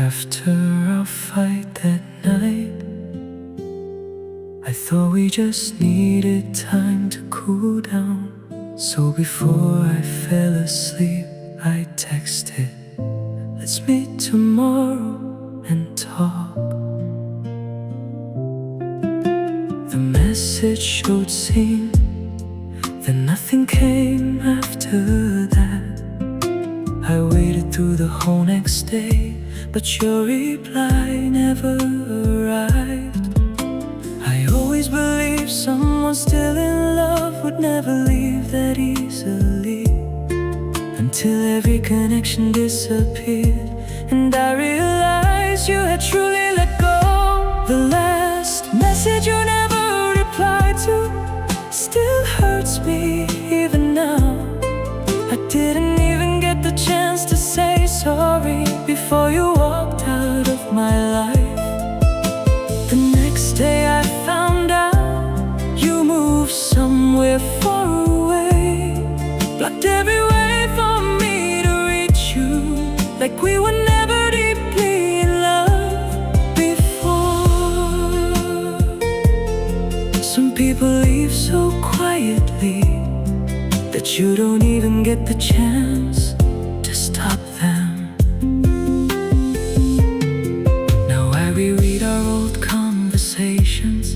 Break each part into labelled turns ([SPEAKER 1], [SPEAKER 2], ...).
[SPEAKER 1] After our fight that night, I thought we just needed time to cool down. So before I fell asleep, I texted, "Let's meet tomorrow and talk." The message showed seen, then nothing came after that. I waited through the whole next day, but your reply never arrived. I always believed someone still in love would never leave that easily, until every connection disappeared, and I realized you had truly let go. The last message you never replied to still hurts me even now. I didn't even get the chance to say sorry before you walked out of my life. The next day I found out you moved somewhere far away, blocked every way for me to reach you, like we were never deeply in love before. Some people leave so quietly that you don't even get the chance to stop them. Now I reread our old conversations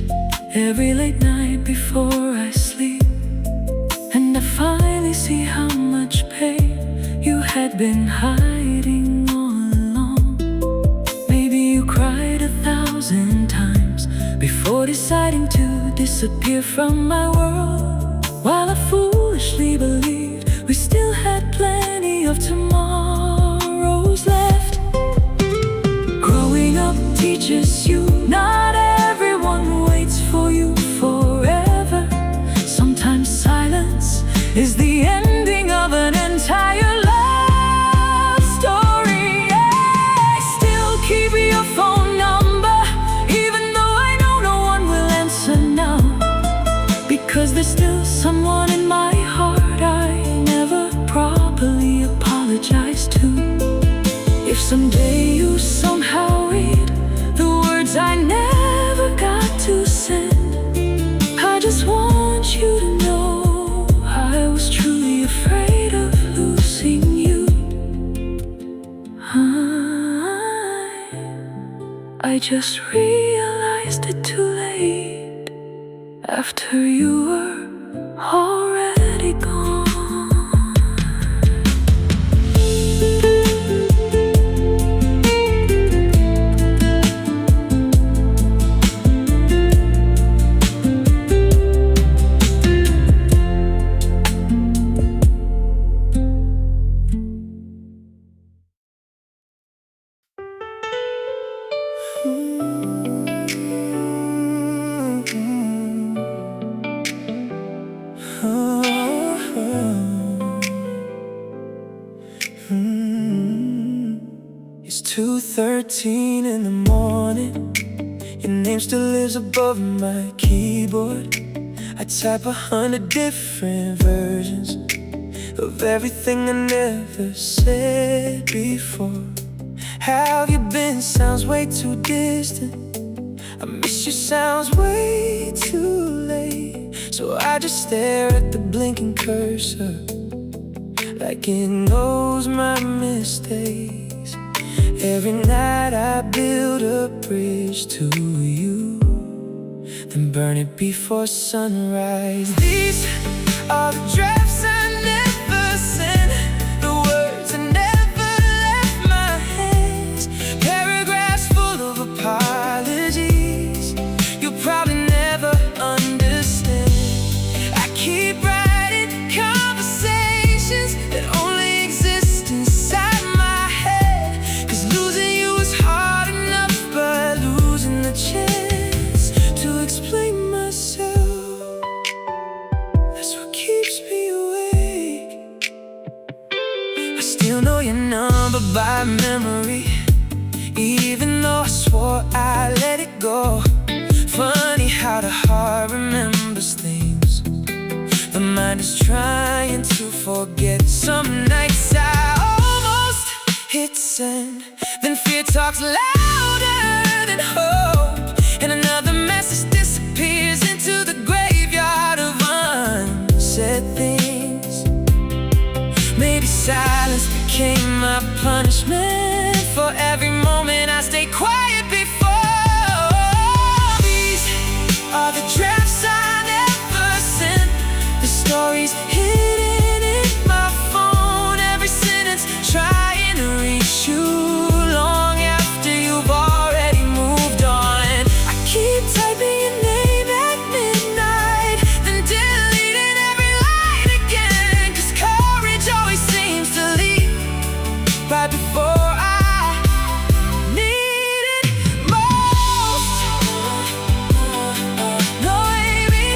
[SPEAKER 1] every late night before I sleep, and I finally see how much pain you had been hiding all along. Maybe you cried 1,000 times before deciding to disappear from my world, while I foolishly believed we still had plenty of tomorrows left. Growing up teaches you not everyone waits for you forever. Sometimes silence is the ending of an entire love story. I still keep your phone number, even though I know no one will answer now, because there's still someone in my heart I never properly apologized to. If someday you somehow read the words I never got to send, I just want you to know I was truly afraid of losing you. I just realized it too late, after you were already gone. It's 2:13 in the morning. Your name still lives above my keyboard. I type 100 different versions of everything I never said before. How have you been? Sounds way too distant. I miss you sounds way too late. So I just stare at the blinking cursor, like it knows my mistakes. Every night I build a bridge to you, then burn it before sunrise. These are the drafts I never sent, the words I never left my hands, paragraphs full of apologies you'll probably never understand. I keep writing conversations that only exist inside my head, 'cause losing you was hard enough, but losing the chance to explain myself, that's what keeps me awake. I still know your number by memory, even though I swore I let it go. Funny how the heart remembers things the mind is trying to forget. Some nights I almost hit send. Then fear talks louder than hope, and another message disappears into the graveyard of unsaid things. Maybe silence became my punishment for every moment I stayed quiet before. These are the drafts I never sent, the stories hidden in my phone, every sentence trying to reach you long after you've already moved on. I keep typing your name at midnight, then deleting every line again, 'cause courage always seems to leave right before I need it most. No, baby,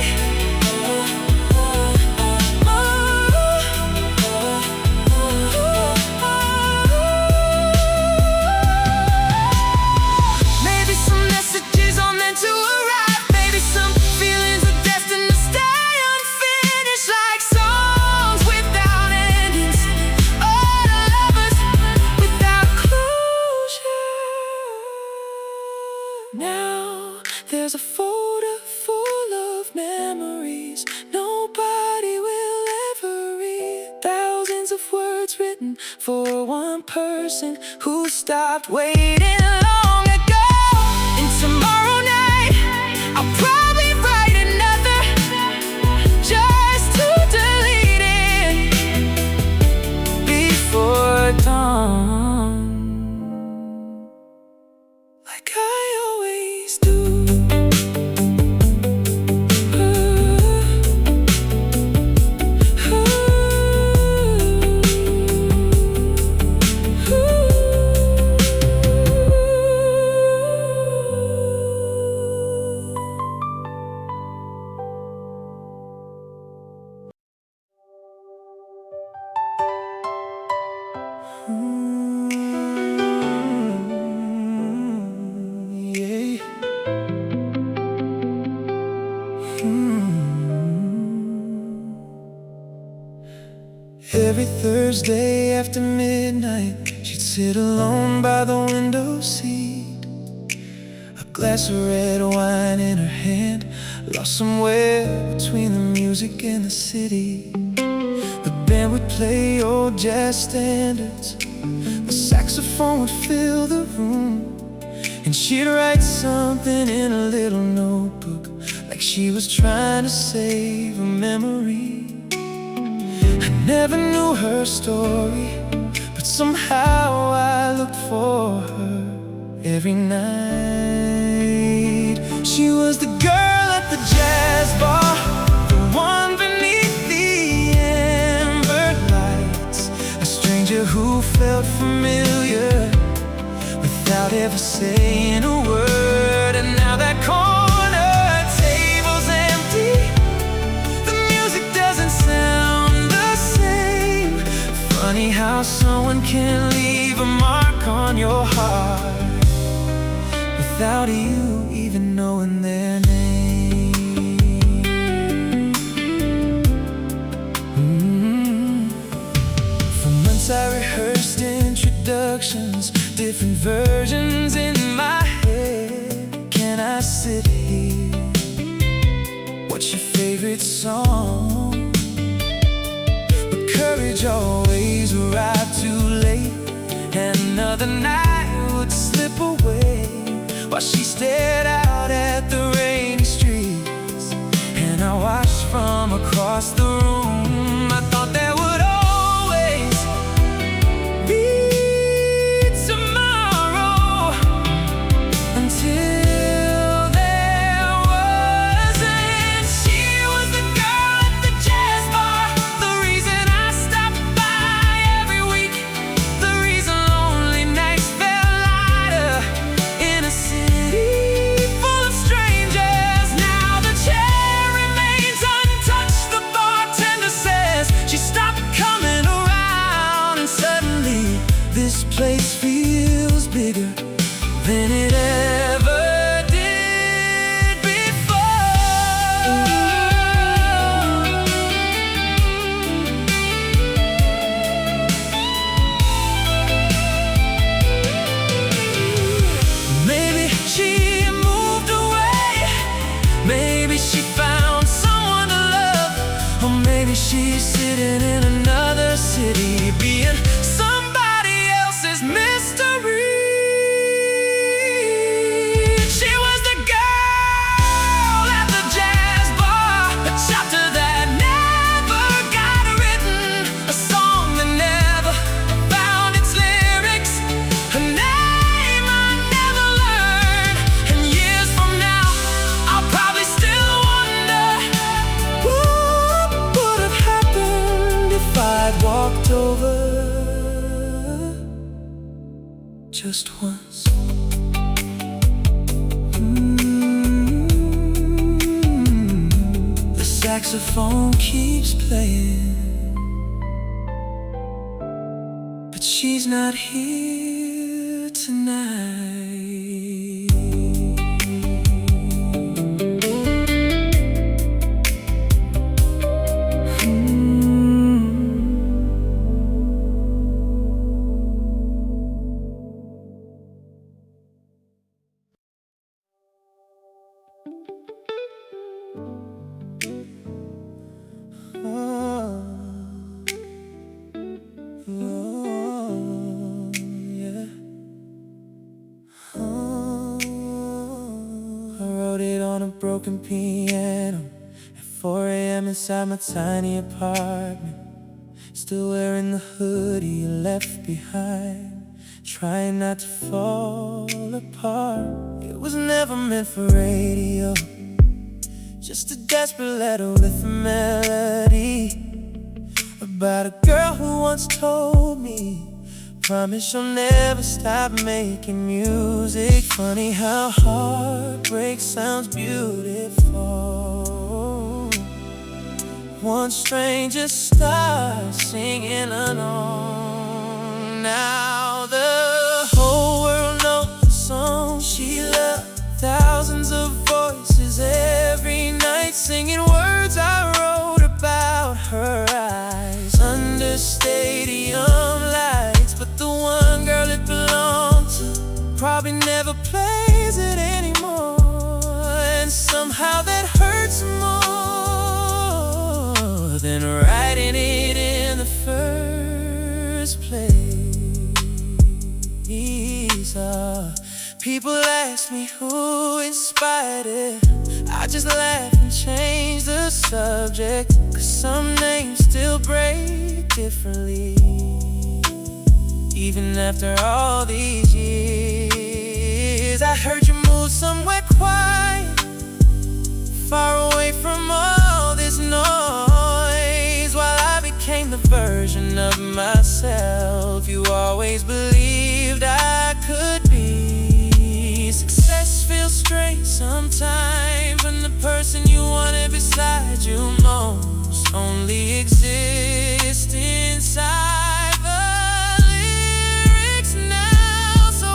[SPEAKER 1] maybe some messages are meant to arrive, maybe some feelings are destined to stay unfinished, like songs without endings, or lovers without closure. Now there's a folder full of memories nobody will ever read, thousands of words written for one person who stopped waiting long ago. And tomorrow night I'll probably write another, just to delete it before dawn, like I always do. Yeah. Every Thursday after midnight, she'd sit alone by the window seat, a glass of red wine in her hand, lost somewhere between the music and the city. The band would play old jazz standards, the saxophone would fill the room, and she'd write something in a little notebook, like she was trying to save a memory. I never knew her story, but somehow I looked for her every night. She was the girl at the jazz bar, the one beneath the amber lights, a stranger who felt familiar without ever saying a word. And now that corner table's empty, the music doesn't sound the same. Funny how someone can leave a mark on your heart without you even knowing their name. For months I rehearsed introductions, different versions in my head. Can I sit here? What's your favorite song? But courage always arrived too late, and another night would slip away while she stared out at the rainy streets. And I watched from across the room. I thought there would always be tomorrow, until there wasn't. She was the girl at the jazz bar, the reason I stopped by every week, the reason lonely nights felt lighter in a city full of strangers. Now the chair remains untouched, the bartender just once. The saxophone keeps playing, but she's not here tonight. Broken piano at 4 a.m. inside my tiny apartment, still wearing the hoodie you left behind, trying not to fall apart. It was never meant for radio, just a desperate letter with a melody about a girl who once told me, promise you'll never stop making music. Funny how heartbreak sounds beautiful once strangers start singing along. Now the whole world knows the song she loved. Thousands of voices every night singing words I wrote about her eyes under stadium lights. But the one girl it belonged to probably never plays it anymore, and somehow that hurts more than writing it in the first place. People ask me who inspired it, I just laugh and change the subject, 'cause some names still break differently even after all these years. I heard you moved somewhere quiet, far away from all this noise, while I became the version of myself you always believed I could be. Success feels strange sometimes when the person you wanted beside you most only exists inside the lyrics now. So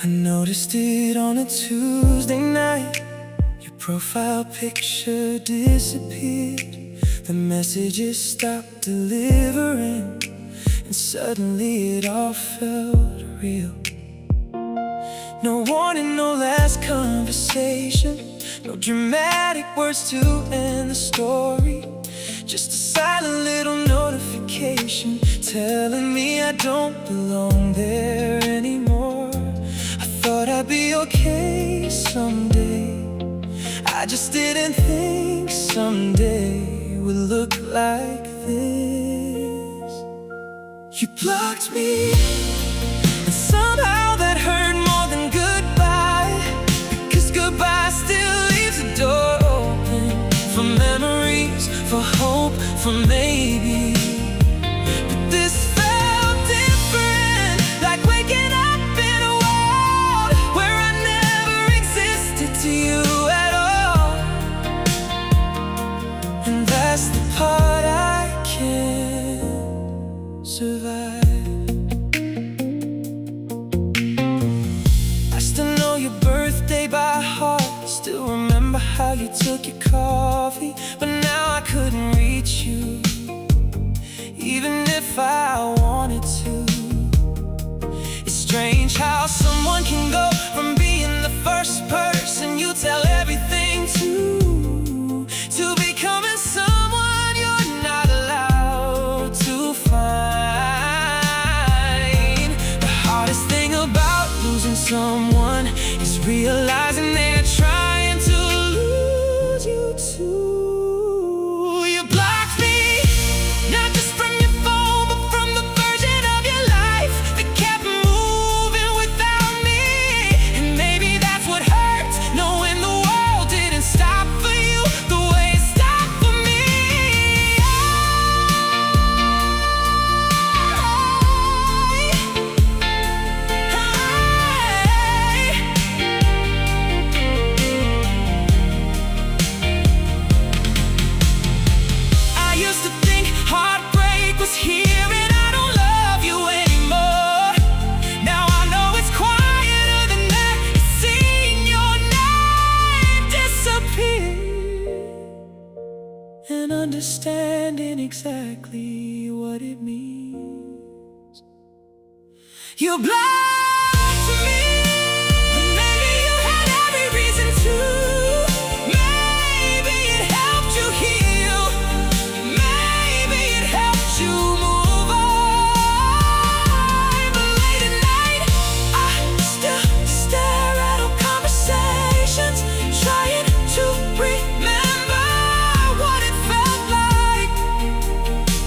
[SPEAKER 1] I noticed it on a Tuesday night. Your profile picture disappeared. The messages stopped delivering, and suddenly it all felt real. No warning, no last conversation, no dramatic words to end the story. Just a silent little notification telling me I don't belong there anymore. I thought I'd be okay someday. I just didn't think someday would look like this. You blocked me, and somehow that hurt more than goodbye, because goodbye still leaves a door open for memories, for hope, for maybe. But this felt different, like waking up in a world where I never existed to you at all. And that's the part I can't survive. I still know your birthday by heart, still remember how you took your coffee, but now I couldn't reach you, even if I wanted to. It's strange how someone can go from being the first person you tell everything to becoming someone you're not allowed to find. The hardest thing about losing someone is realizing they're trying to lose you too. You blocked me, not just from your phone, but from the version of your life that kept moving without me. And maybe that's what hurts, knowing the world didn't stop for you the way it stopped for me. I used to think heartbreak was here and I don't love you anymore. Now I know it's quieter than that, seeing your name disappear and understanding exactly what it means. You blocked me, but maybe you had every reason to. Maybe it helped you heal, maybe it helped you move on. But late at night, I still stare at old conversations, trying to remember what it felt like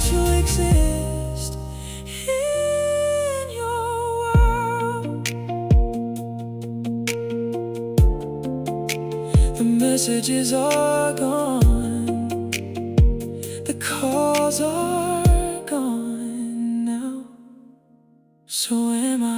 [SPEAKER 1] to exist in your world. The messages are gone, the calls are gone now. So am I.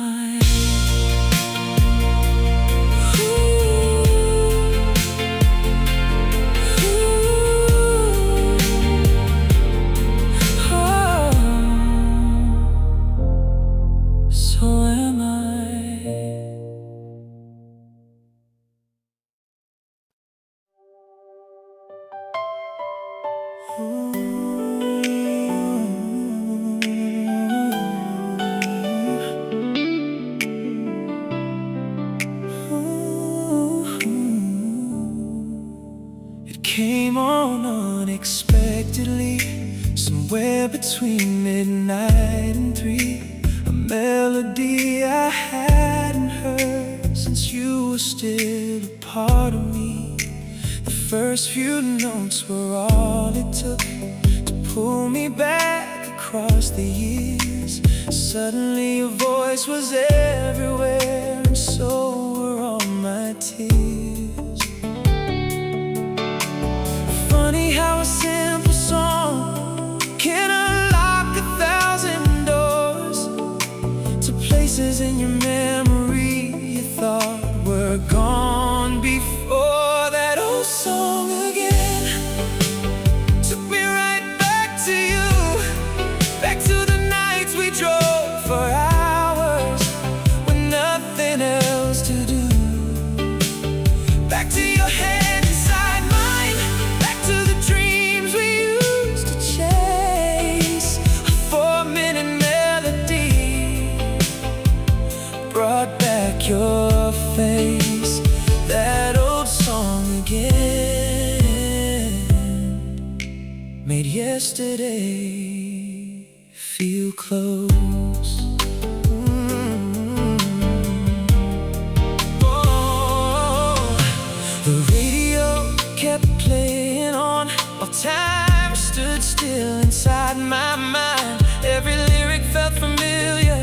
[SPEAKER 1] So am I. It came on unexpectedly, somewhere between midnight and 3. A melody I hadn't heard since you were still a part of me. The first few notes were all it took to pull me back across the years. Suddenly your voice was everywhere, and so were all my tears. Funny how a simple song can unlock 1,000 doors to places in your memory you thought were gone before. That old song again took me right back to you, back to the nights we drove for hours when nothing else back to your hand inside mine, back to the dreams we used to chase. A 4-minute melody brought back your face, that old song again, made yesterday feel close. The radio kept playing on while time stood still inside my mind. Every lyric felt familiar,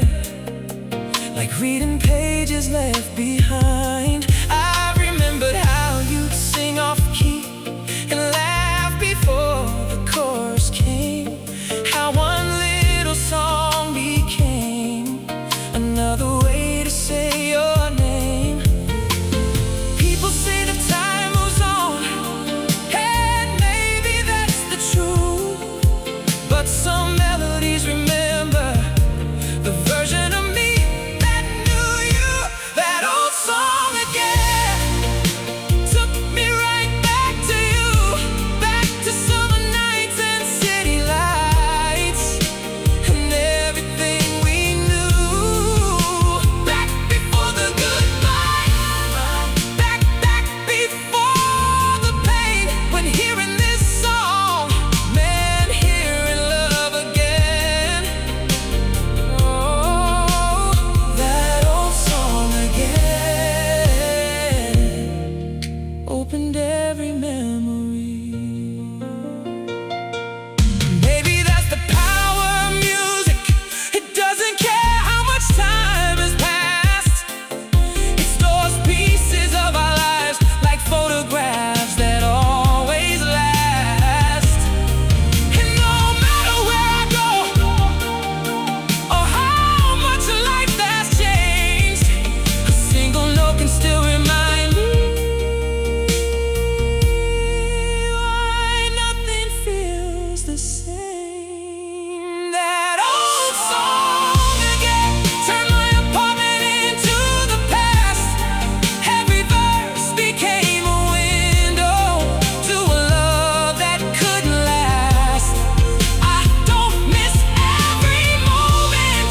[SPEAKER 1] like reading pages left behind. I remembered how you'd sing off key and laugh before the chorus came. How one little song became another way to say your name. People say that time moves on, and maybe that's the truth, but some melodies remember the version of me that knew you. That old song again took me right back to you, back to summer nights and city lights and everything we knew. Back before the goodbye, back before the pain. When hearing this song meant hearing love again. Oh, that old song again opened every memory. Maybe that's the power of music. It doesn't care how much time has passed. It stores pieces of our lives like photographs that always last. And no matter where I go or how much life has changed, a single note can still remind me why nothing feels the same. That old song again turned my apartment into the past. Every verse became a window to a love that couldn't last. I don't miss every moment,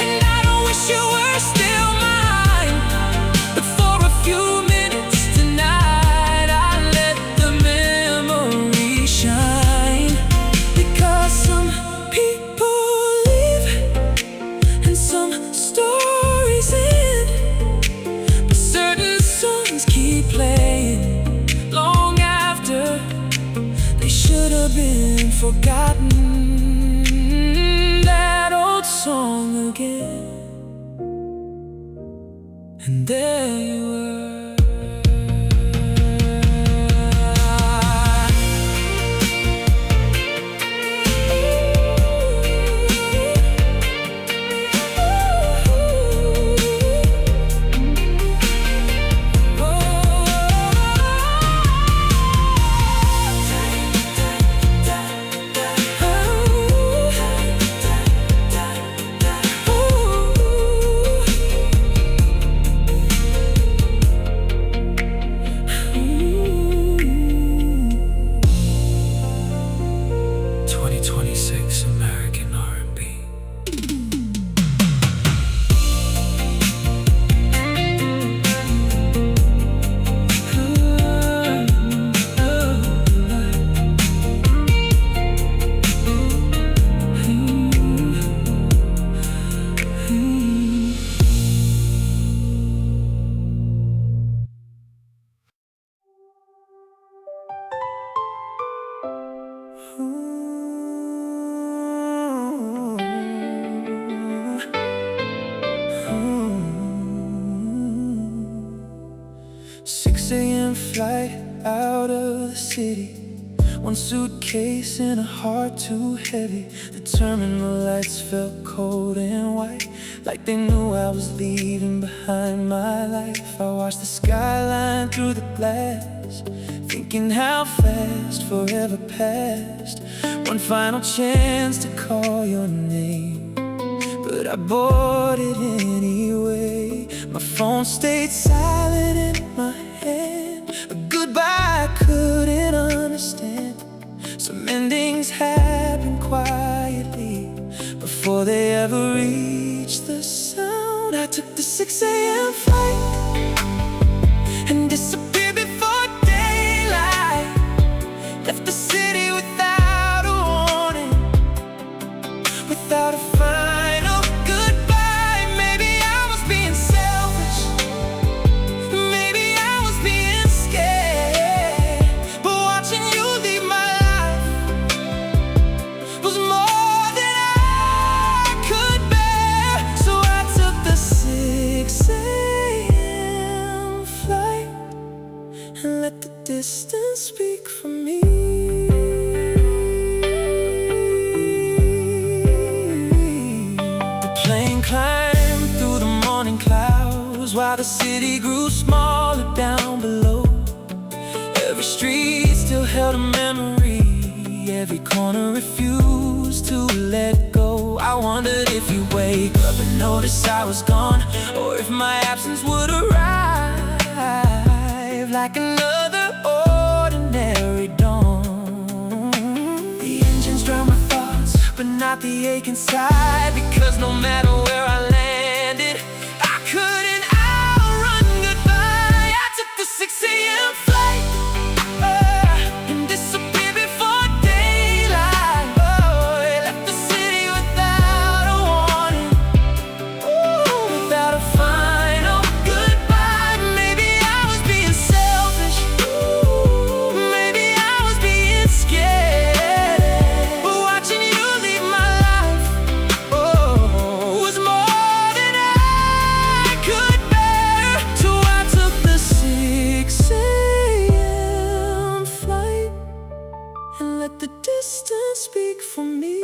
[SPEAKER 1] and I don't wish you were still mine. But for a few minutes tonight, I let the memory shine. Because some people live and some stories end, but certain songs keep playing long after they should have been forgotten. That old song again, and there you were. American R&B. Flight out of the city, one suitcase and a heart too heavy. The terminal lights felt cold and white, like they knew I was leaving behind my life. I watched the skyline through the glass, thinking how fast forever passed. One final chance to call your name, but I bought it anyway. My phone stayed silent in my hand, a before they ever reached the sound. I took the 6 a.m. flight and disappeared before daylight. Left the city without a warning, without a final goodbye. Maybe I was being selfish, maybe I was being scared, but watching you leave my life was more than I could bear. So I took the 6 a.m. flight and let the distance speak for me. The plane climbed through the morning clouds while the city grew smaller down below. Every street still held a memory, every corner refused to let go. I wondered if you'd wake up and notice I was gone, or if my absence would arrive like another ordinary dawn. The engines drown my thoughts, but not the ache inside, because no matter where I landed, I couldn't outrun goodbye. I took the 6 a.m. flight and disappeared before daylight. Oh, it left the city without a warning, without a final goodbye. Maybe I was being selfish, maybe I was being scared, but watching you leave my life, was more than I could bear. So I took the 6 a.m. flight and let the distance speak for me.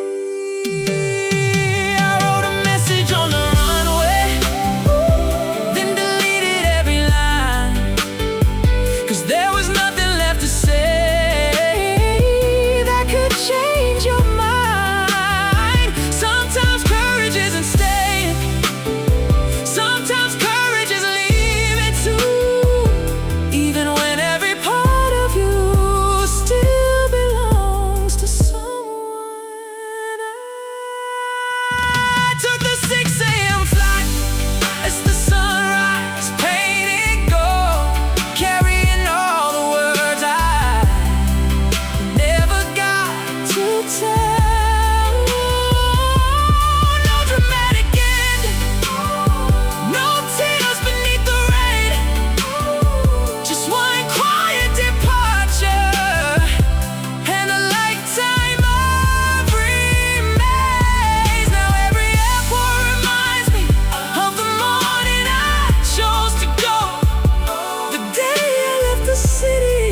[SPEAKER 1] I wrote a message on the runway, then deleted every line, 'cause there was nothing left to say that could change your mind. Sometimes courage isn't staying, sometimes courage is leaving too. Even when every part of you still belongs to someone. I took the 6 a.m. flight as the sunrise painted gold, carrying all the words I never got to tell. No dramatic ending, no tears beneath the rain, just one quiet departure and a lifetime of remains. Now every airport reminds me of the morning I chose to go, the day I left the city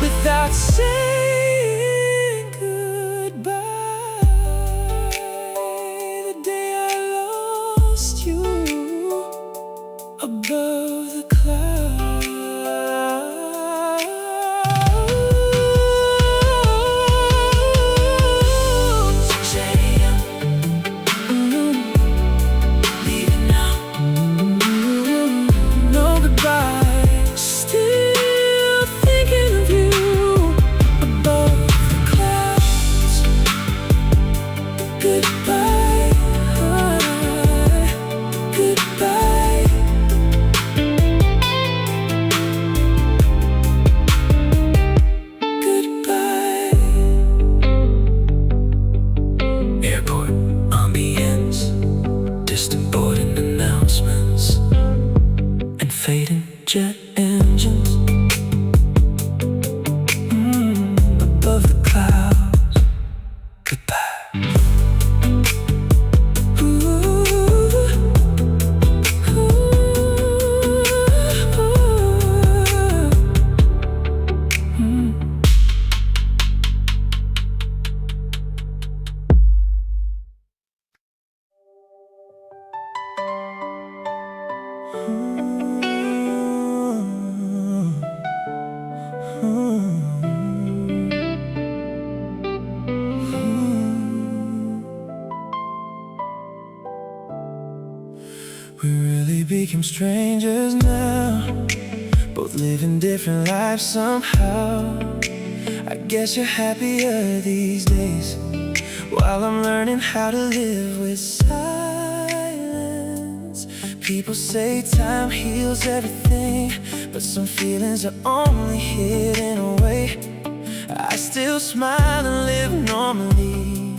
[SPEAKER 1] without saying goodbye, the day I lost you above the clouds. 6 a.m. leaving now, no goodbye, still thinking of you above the clouds. Goodbye, goodbye. Goodbye. Airport ambience, distant boarding announcements, and fading jet engines. Above the clouds. Goodbye. We really became strangers now, both living different lives somehow. I guess you're happier these days. while I'm learning how to live with silence. People say time heals everything, but some feelings are only hidden away. I still smile and live normally,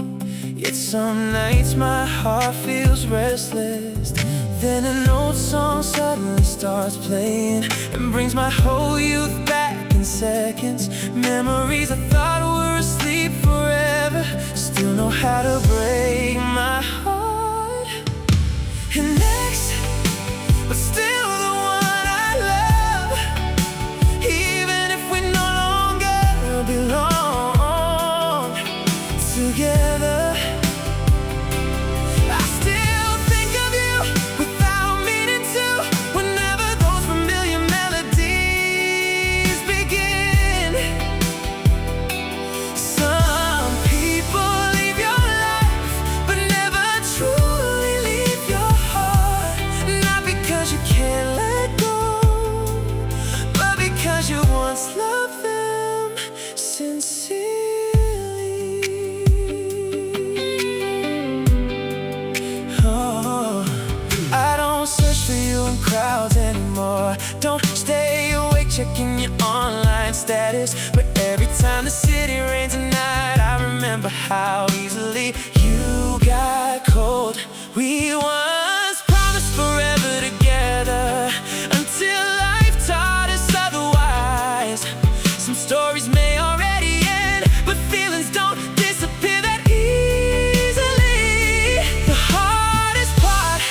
[SPEAKER 1] yet some nights my heart feels restless. Then an old song suddenly starts playing and brings my whole youth back in seconds. Memories I thought were asleep forever still know how to break my heart. And next, but still the one I love, even if we no longer belong together. Love them sincerely. Oh, I don't search for you in crowds anymore. Don't stay awake checking your online status. But every time the city rains at night, I remember how easily you got cold. We once promised forever together, until life taught us otherwise. Some stories may already end, but feelings don't disappear that easily. The hardest part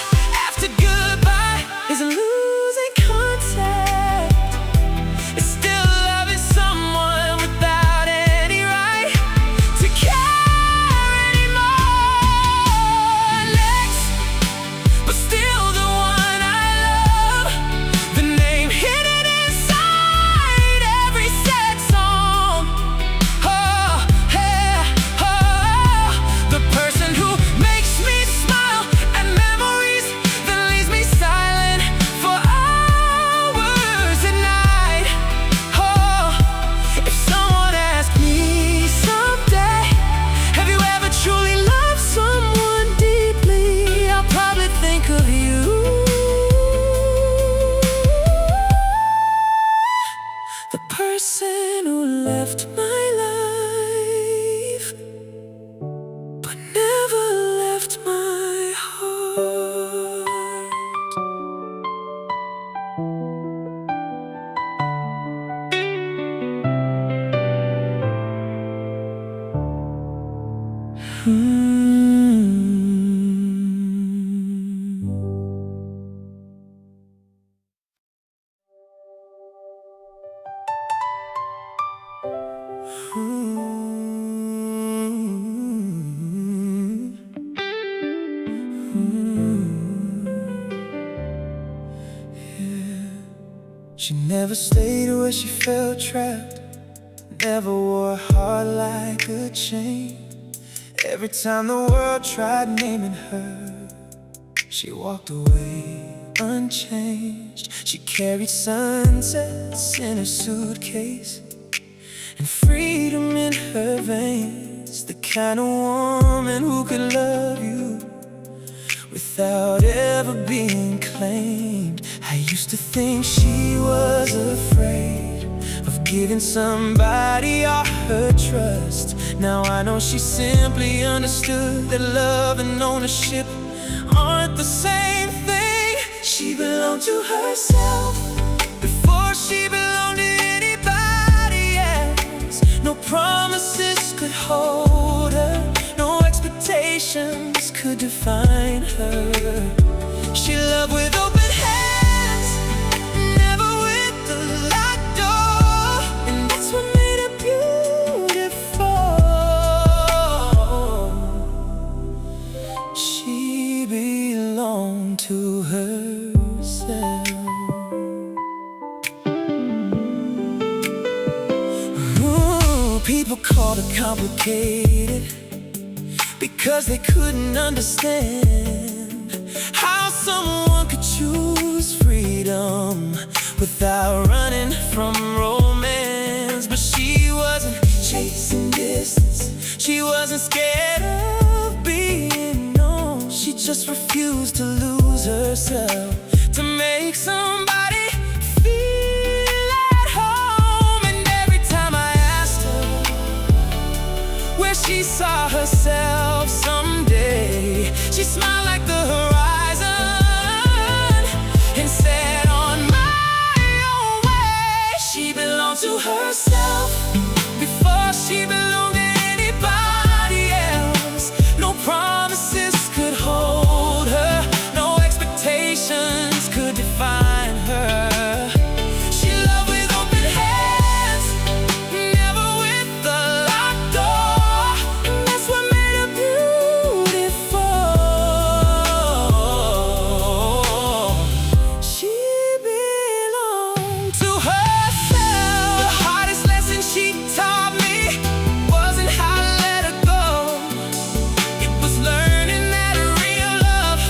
[SPEAKER 1] after goodbye isn't losing contact. It's still loving someone without any right to care anymore. Next, but still the one I love, the name hidden inside every sad song. Oh, yeah, oh, the person who makes me smile at memories, then leaves me silent for hours at night. Oh, if someone asked me someday, have you ever truly loved someone deeply, I'll probably think of you. The person who left my life, but never left my heart. She never stayed where she felt trapped, never wore a heart like a chain. Every time the world tried naming her, she walked away unchanged. She carried sunsets in her suitcase and freedom in her veins. The kind of woman who could love you without ever being claimed. I used to think she was afraid of giving somebody all her trust. Now I know she simply understood that love and ownership aren't the same thing. She belonged to herself before she belonged to anybody else. No promises could hold her, no expectations could define her. She loved with open hands, never with the locked door, and that's what made her beautiful. She belonged to herself. Ooh, people called her complicated because they couldn't understand how someone could choose freedom without running from romance. But she wasn't chasing distance, she wasn't scared of herself to make somebody feel at home. And every time I asked her where she saw herself someday, she smiled like the horizon and said, on my own way. She belonged to herself before she belonged to anybody else. No promises could hold her, no expectations could define her. She loved with open hands, never with a locked door. And that's what made her beautiful. She belonged to herself. The hardest lesson she taught me wasn't how to let her go. It was learning that real love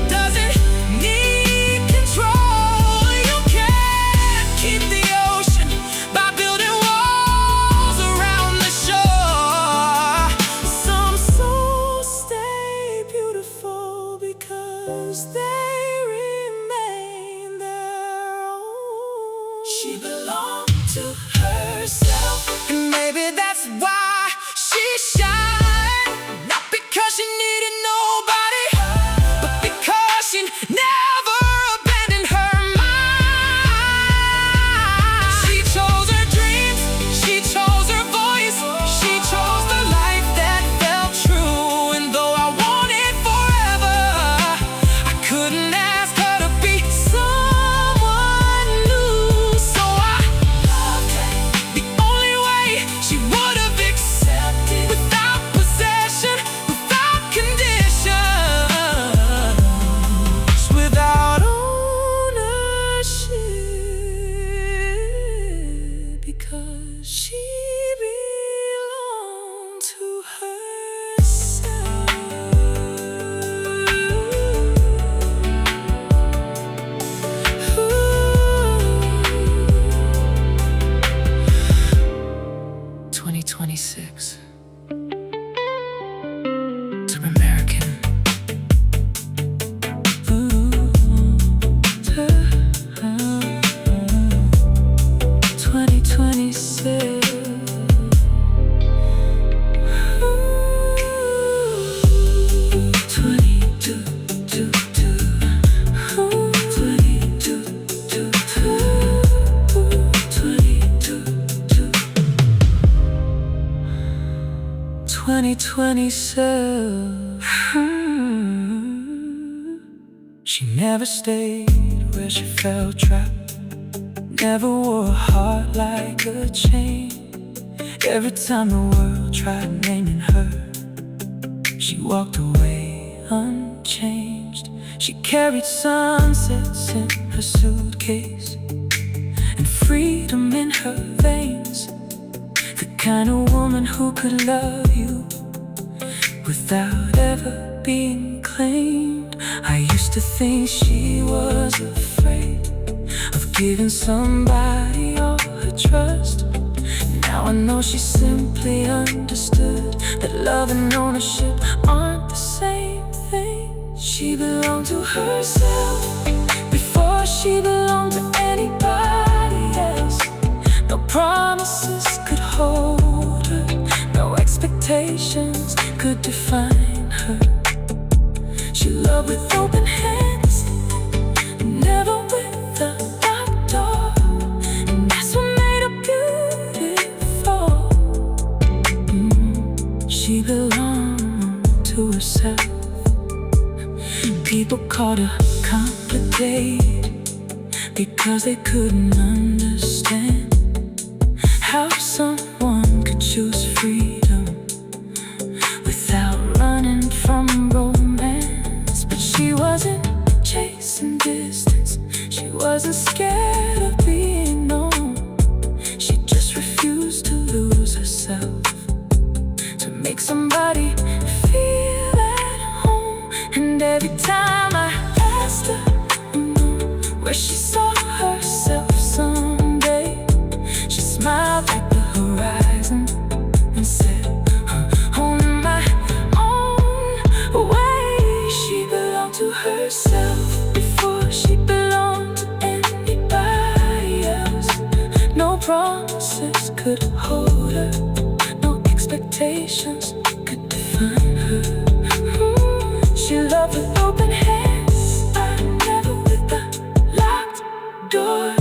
[SPEAKER 1] doesn't need control. You can't keep the ocean by building walls around the shore. Some souls stay beautiful because they remain their own. She belonged to herself, and maybe that's why she shined. Not because she needed nobody, but because she never abandoned her mind. She chose her dreams, she chose her voice, she chose the life that felt true. And though I wanted forever, I couldn't ask her to be someone new. So I loved her the only way she would have accepted, without possession, without conditions, without ownership, because she belonged to herself. 2026 to American. 2026. 2027. She never stayed where she felt trapped, never wore a heart like a chain. Every time the world tried naming her, she walked away unchanged. She carried sunsets in her suitcase and freedom in her veins. The kind of woman who could love you without ever being claimed. I used to think she was afraid of giving somebody all her trust. Now I know she simply understood that love and ownership aren't the same thing. She belonged to herself before she belonged to anybody else. No promises could hold her, no expectations could define her. She loved with open hands, never with a locked door. And that's what made her beautiful. She belonged to herself. People called her complicated because they couldn't understand how someone could choose freedom without running from romance. But she wasn't chasing distance, she wasn't scared of being known. She just refused to lose herself to make somebody feel at home. And every time I asked her where she saw herself someday, she smiled like the horizon and said, on my own way. She belonged to herself. could hold her. No expectations could define her. She loved with open hands, but never with a locked door.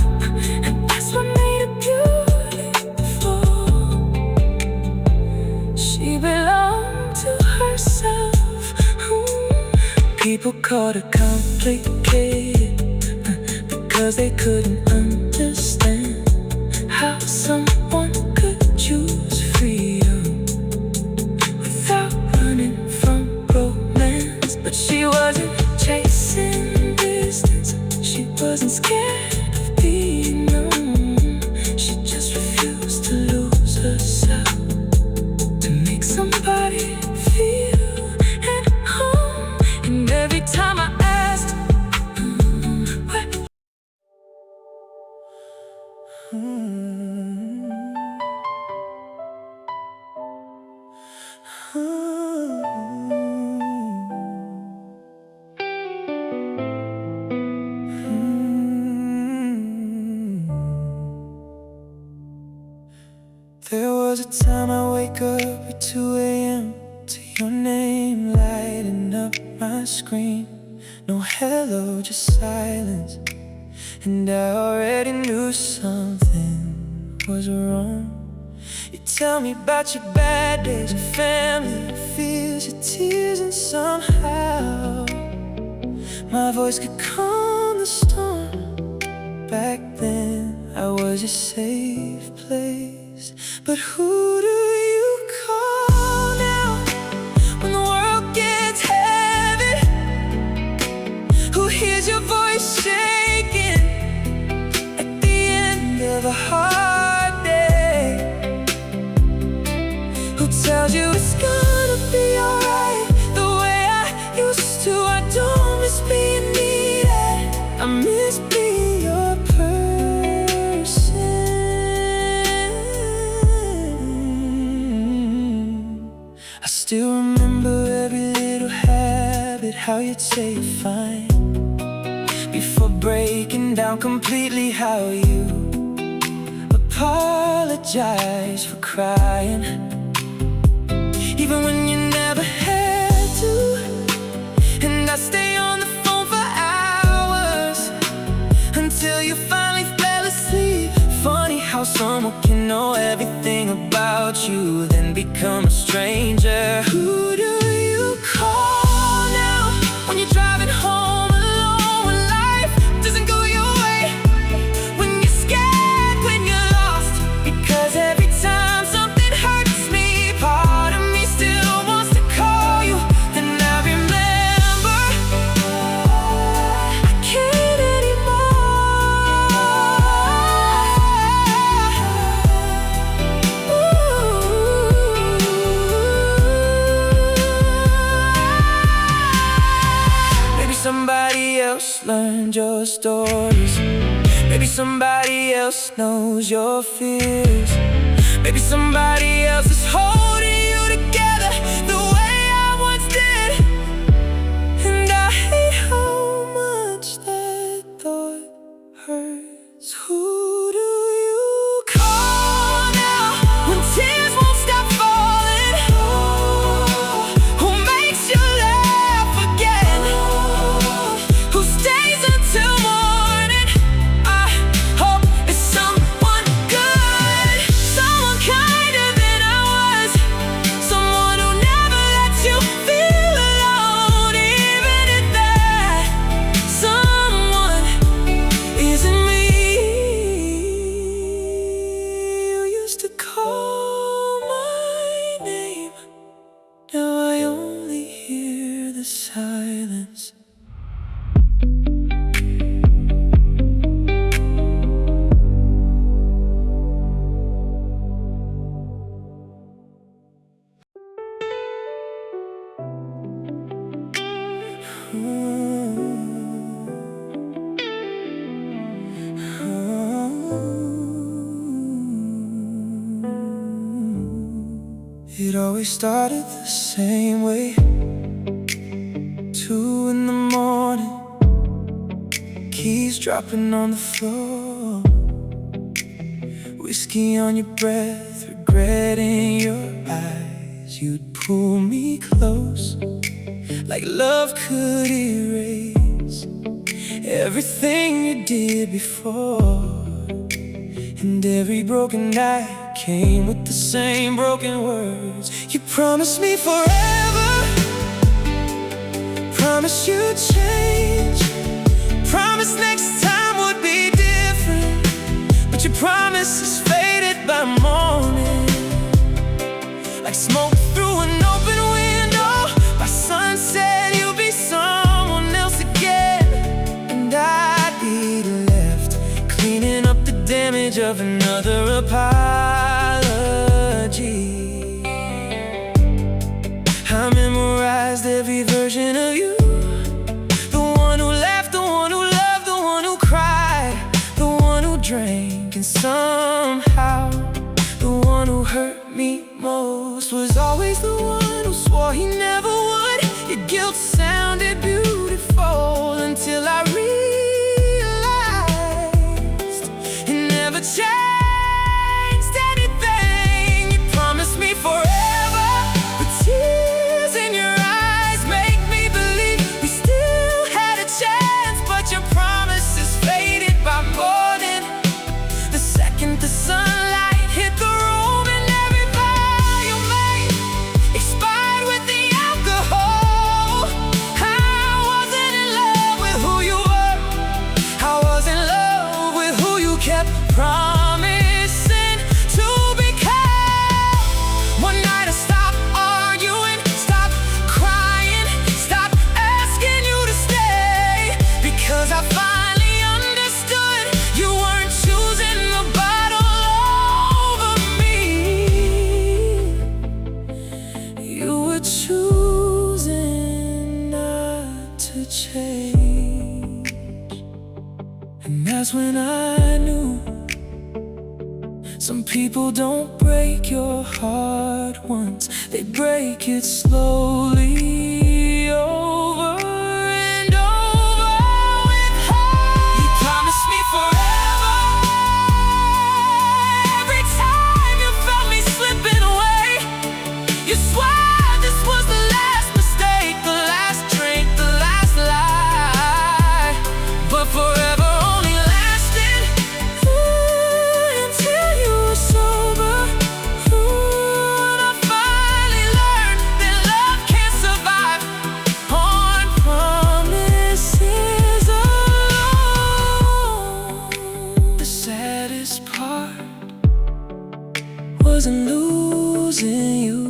[SPEAKER 1] And that's what made her beautiful. She belonged to herself. People called her complicated because they couldn't understand how someone could choose freedom without running from romance. But she wasn't chasing distance, she wasn't scared of being known. She just refused to lose herself to make somebody feel at home. And every time I asked, where there was a time I wake up at 2 a.m. to your name lighting up my screen. No hello, just silence. And I already knew something was wrong. You tell me about your bad days, your family, your fears, your tears, and somehow my voice could calm the storm. Back then I was your safe place. But who do you call now when the world gets heavy? Who hears your voice shaking at the end of a hard day? Who tells you it's gonna be alright the way I used to? I don't miss being needed, I miss being your person. I still remember every little habit, how you'd say you're fine before breaking down completely, how you apologize for crying even when you never had to. And I stay on the phone for hours until you finally fell asleep. Funny how someone can know everything about you, then become a stranger. Who do you call now when you're driving home alone, when life doesn't go your way, when you're scared, when you're lost? Because every time something hurts me, part of me still wants to call you. Then I remember I can't anymore. Maybe somebody else learned your stories. Maybe somebody else knows your fears. Maybe somebody else is holding you together the way I once did. And I hate how much that thought hurts. Who do you call now when tears won't stop falling? Who makes you laugh again? Who stays until morning? I hope it's someone good, someone kinder than I was, someone who never lets you feel alone, even if that someone isn't me. You used to call my name, now I only hear the silence. It always started the same way. 2 in the morning, keys dropping on the floor. We whiskey on your breath, regret in your eyes. You'd pull me close, like love could erase everything you did before. And every broken night came with the same broken words. You promised me forever, promised you'd change, promised next time would be different. But your promises faded by morning, like smoke through an open window. By sunset you'll be someone else again, and I'd be left cleaning up the damage of another apology. I memorized every version of you, the one who laughed, the one who loved, the one who cried, the one who drank, and somehow the one who hurt me most was always the one who swore he never would. Your guilt sounded beautiful until I realized it never changed anything. You promised me forever, but tears in your eyes make me believe we still had a chance. But your promises faded by morning, the second the sunlight hit the room, and every vow you made expired with the alcohol. I wasn't in love with who you were, I was in love with who you kept promising to become. One night I stopped arguing, stopped crying, stopped asking you to stay, because I finally understood you weren't choosing the bottle over me. You were choosing not to change. And that's when I knew some people don't break your heart once, they break it slowly over and over with hope. You promised me forever, every time you felt me slipping away. You swore this was the last mistake, the last drink, the last lie. But forever only lasted until you were sober. And I finally learned that love can't survive on promises alone. The saddest part wasn't losing you,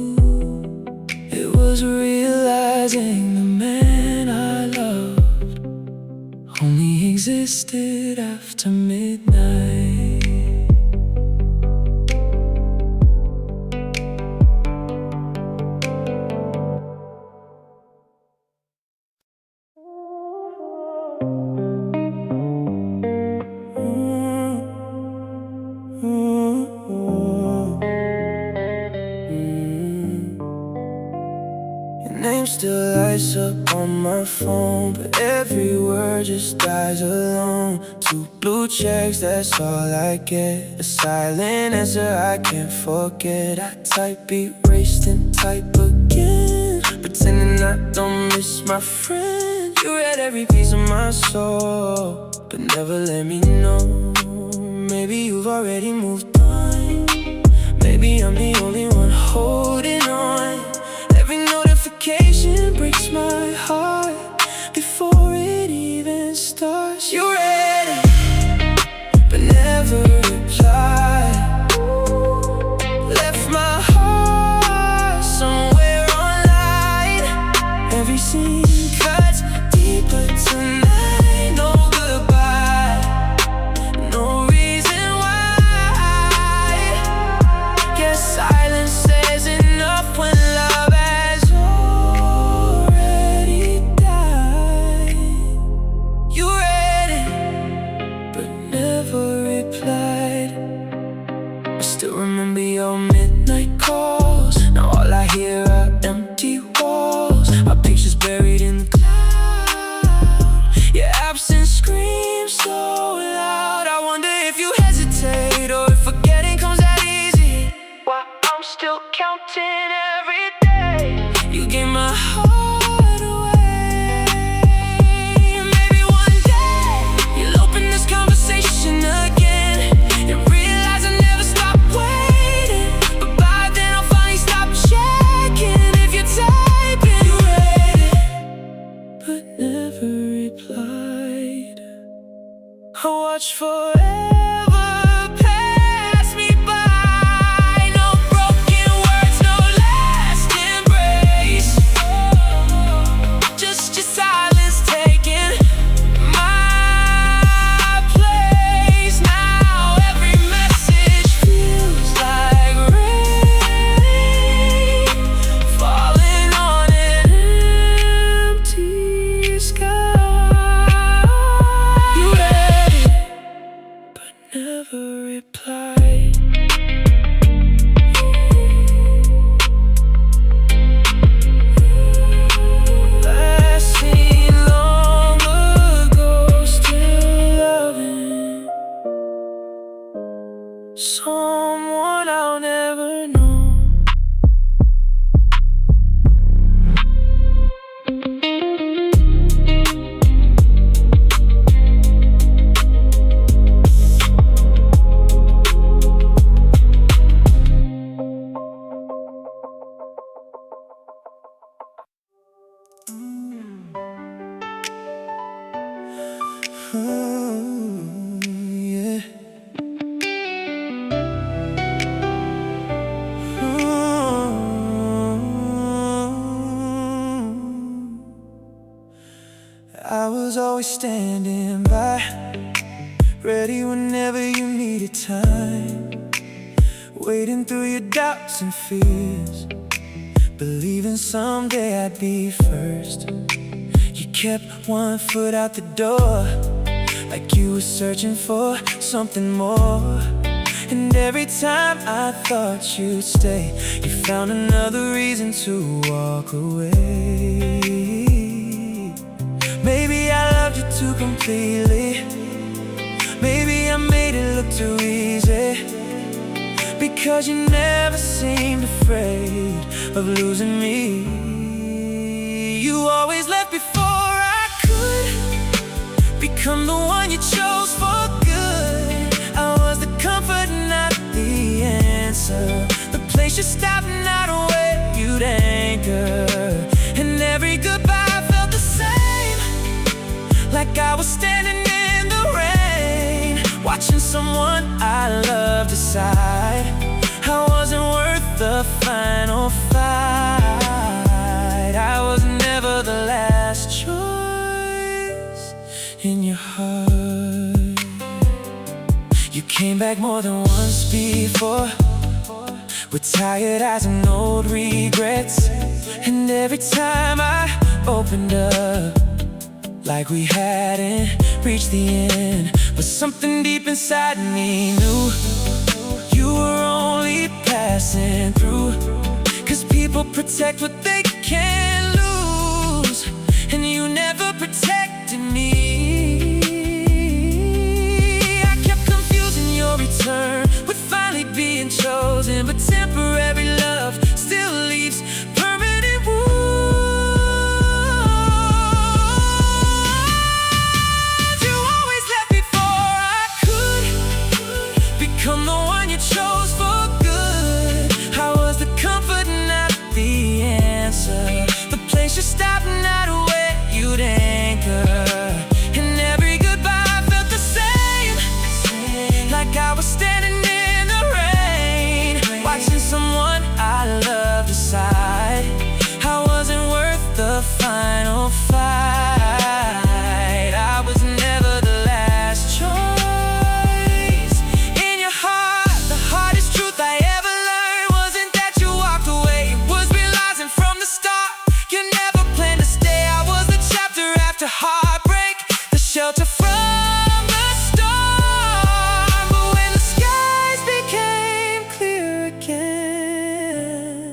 [SPEAKER 1] it was realizing the man I loved only existed after midnight. Your name still lights up on my phone, but every word just dies alone. 2 blue checks, that's all I get. A silent answer I can't forget. I type, erased and type again, pretending I don't miss my friend. You read every piece of my soul, but never let me know. Maybe you've already moved on, maybe I'm the only one holding on. Every notification breaks my heart before it even starts. You read it, but never replied. Left my heart somewhere online. Every scene cuts deeper tonight. No goodbye, no reason why. Guess silence says enough when love has already died. You read it, but never replied. I still remember your midnight calls. Now all I hear are empty walls, our pictures buried in the cloud. Your absence screams so loud. I wonder if you hesitate or if forgetting I watch forever pass me by. No broken words, no last embrace. Just your silence taking my place. Now every message feels like rain falling on an empty sky. You read it, but never replied. Last seen long ago, still loving someone I'll never know. Yeah. I was always standing by, ready whenever you needed time, waiting through your doubts and fears, believing someday I'd be first. You kept one foot out the door, like you were searching for something more. And every time I thought you'd stay, you found another reason to walk away. Maybe I loved you too completely, maybe I made it look too easy, because you never seemed afraid of losing me. You always left before I could become the one you chose for good. I was the comfort, not the answer, the place you stopped, not where you'd anchor. And every goodbye felt the same, like I was standing in the rain, watching someone I love decide I wasn't worth the final fight. I was never the last choice in your heart. You came back more than once before, with tired eyes and old regrets. And every time I opened up, like we hadn't reached the end, but something deep inside me knew you were only passing through. 'Cause people protect what they can't lose, and you never protected me. I kept confusing your return with finally being chosen, but temporary love still leaves permanent wounds. You always left before I could become the one you chose for good. I was the comfort, not the answer, the place you stopped, not where you'd anchor. And every goodbye felt the same, like I was standing in the rain, watching someone I love decide I wasn't worth the final fight. I was never the last choice in your heart. The hardest truth I ever learned wasn't that you walked away, it was realizing from the start you never planned to stay. I was the chapter after heartbreak, the shelter from the storm. But when the skies became clear again,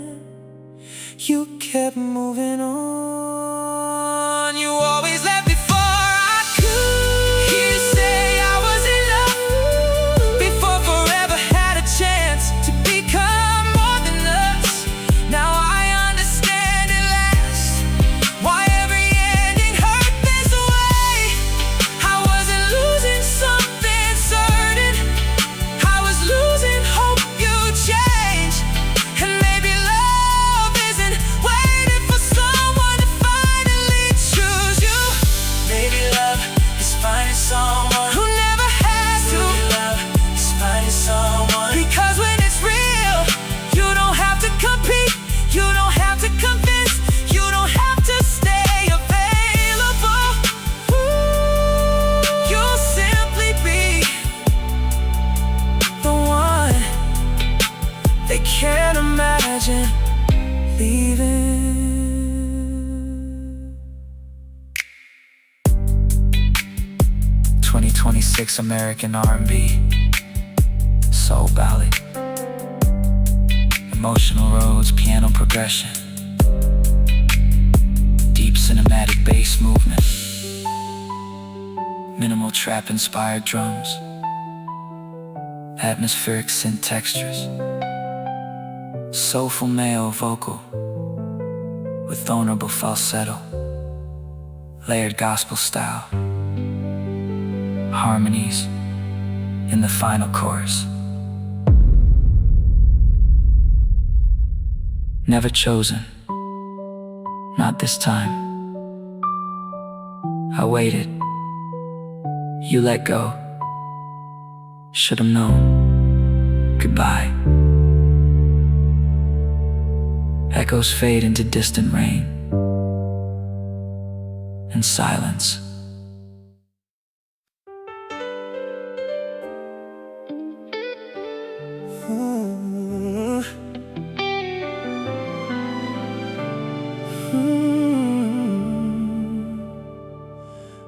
[SPEAKER 1] you kept moving on. You always left before I could. You say I was enough before forever had a chance to become more than us. Now I understand at last why every ending hurt this way. I wasn't losing something certain, I was losing hope you'd change. And maybe love isn't waiting for someone leaving. 2026 American R&B soul ballad, emotional roads, piano progression, deep cinematic bass movement, minimal trap inspired drums, atmospheric synth textures, soulful male vocal with vulnerable falsetto, layered gospel style, harmonies in the final chorus. Never chosen, not this time. I waited, you let go. Should've known, goodbye. Echoes fade into distant rain and silence.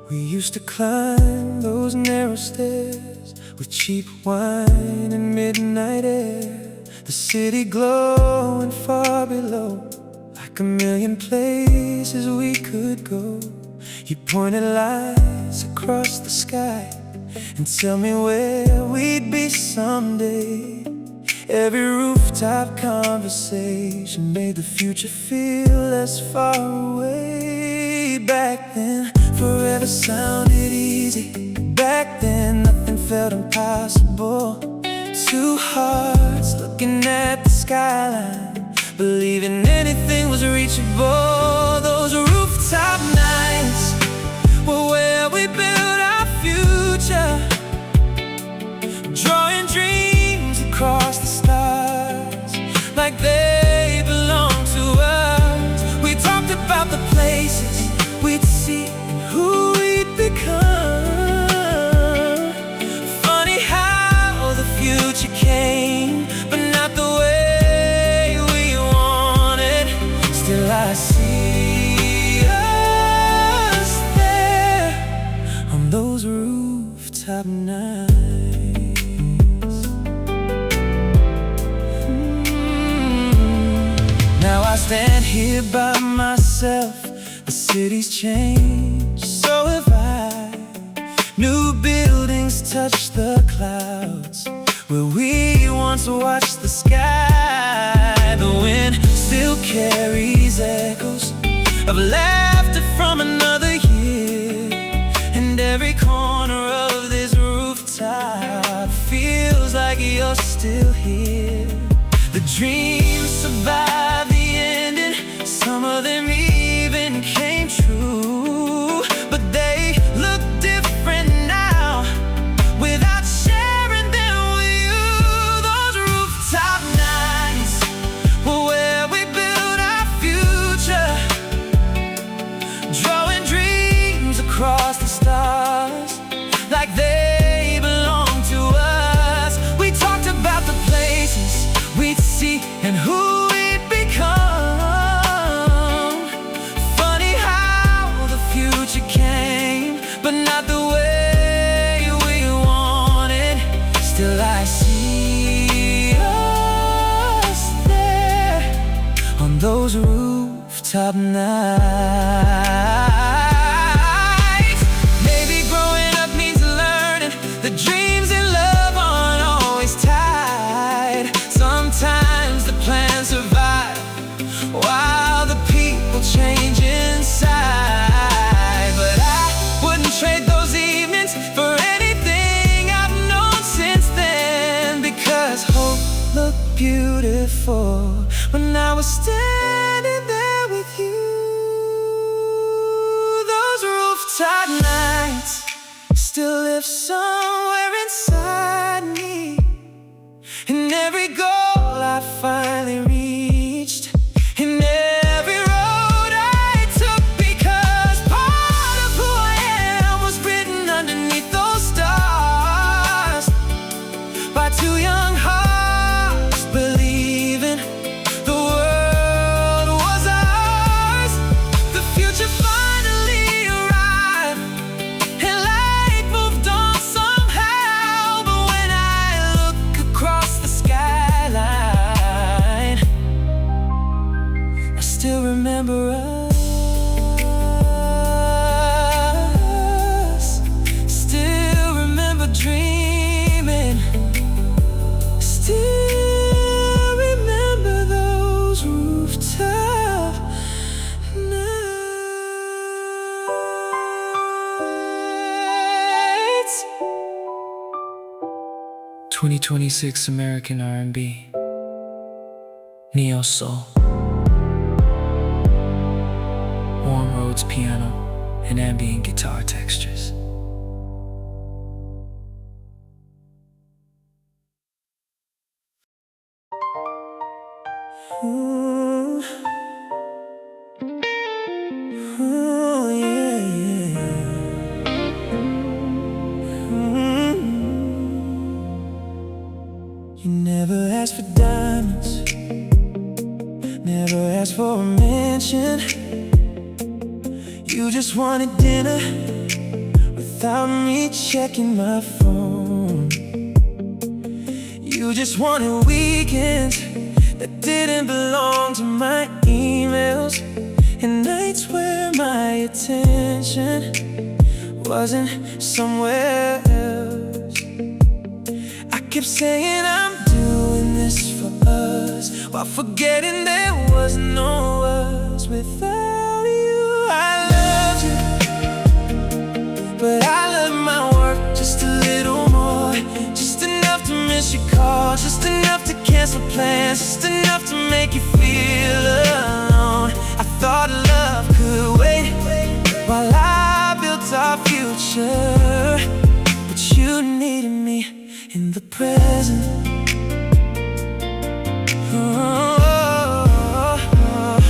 [SPEAKER 1] We used to climb those narrow stairs with cheap wine and midnight air. The city glowing far below, like a million places we could go. You pointed lights across the sky and tell me where we'd be someday. Every rooftop conversation made the future feel less far away. Back then, forever sounded easy. Back then, nothing felt impossible. Two hearts looking at the skyline, believing anything was reachable. Those rooftop nights were where we built our future, drawing dreams across the stars like they belong to us. We talked about the places we'd see and who we'd become. Funny how the future came, but not the way we wanted. Still I see us there on those rooftop nights. Now I stand here by myself. The city's changed, so have I. New buildings touch the clouds where we once watched the sky. The wind still carries echoes of laughter from another year, and every corner of this rooftop feels like you're still here. The dreams survive the ending, some of them even came true, but they look different now without sharing them with you. Those rooftop nights were where we built our future, drawing dreams across the stars like they belong to us. We talked about the places we'd see and who we'd become. Funny how the future came, but not the way we wanted. Still I see us there on those rooftop nights. Maybe growing up means learning the dreams and love aren't always tied. Sometimes the plans survive while the people change inside. But I wouldn't trade those evenings for anything I've known since then, because hope looked beautiful when I was standing there with you. Those rooftop nights still live somewhere inside me, and every goal I finally reached, and every road I took, because part of who I am was written underneath those stars by two young hearts believing the world 2026 American R&B, neo soul, warm Rhodes piano, and ambient guitar textures. Ooh. Ooh, yeah, yeah. You never asked for diamonds, never asked for a mansion. You just wanted dinner without me checking my phone. You just wanted weekends that didn't belong to my emails, and nights where my attention wasn't somewhere else. I kept saying I'm doing this for us, while forgetting there was no us without you. I loved you, but I love my work just a little more. Just enough to miss your calls, just enough to cancel plans, just enough to make you feel alone. I thought love could wait while I built our future, but you needed me in the present.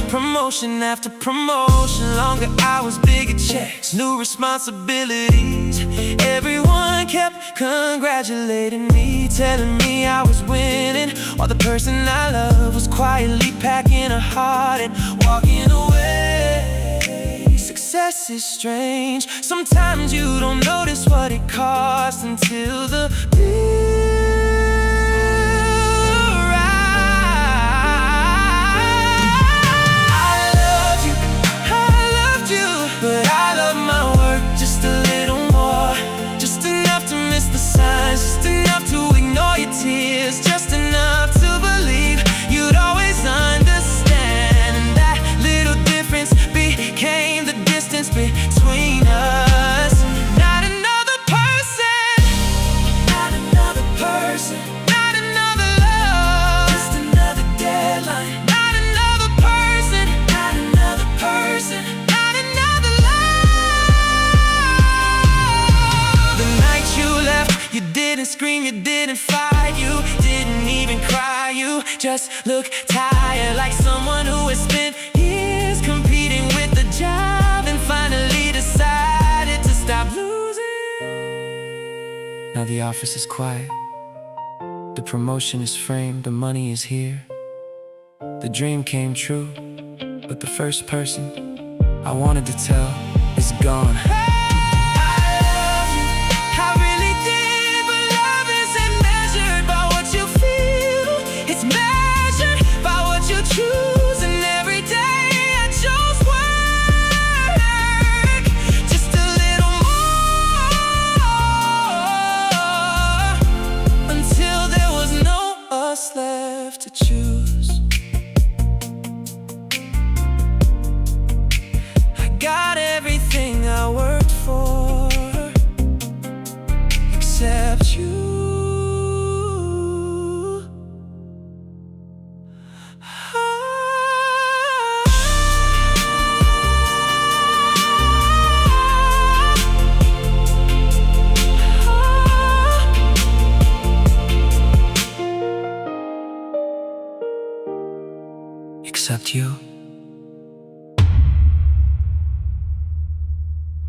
[SPEAKER 1] Promotion after promotion, longer hours, bigger checks, new responsibilities. Everyone kept congratulating me, telling me I was winning, while the person I love was quietly packing her heart and walking away. Success is strange. Sometimes you don't notice what it costs until the bill but I love my work just a little more. Just enough to miss the signs, just enough to ignore your tears, just enough to believe you'd always understand. And that little difference became the distance between us. Not another person, not another person, not another love, just another deadline. Not another person, not another person. You didn't scream, you didn't fight, you didn't even cry. You just looked tired, like someone who has spent years competing with the job and finally decided to stop losing. Now the office is quiet, the promotion is framed, the money is here. The dream came true, but the first person I wanted to tell is gone. Left to choose. I got everything I worked for, except you. Except you.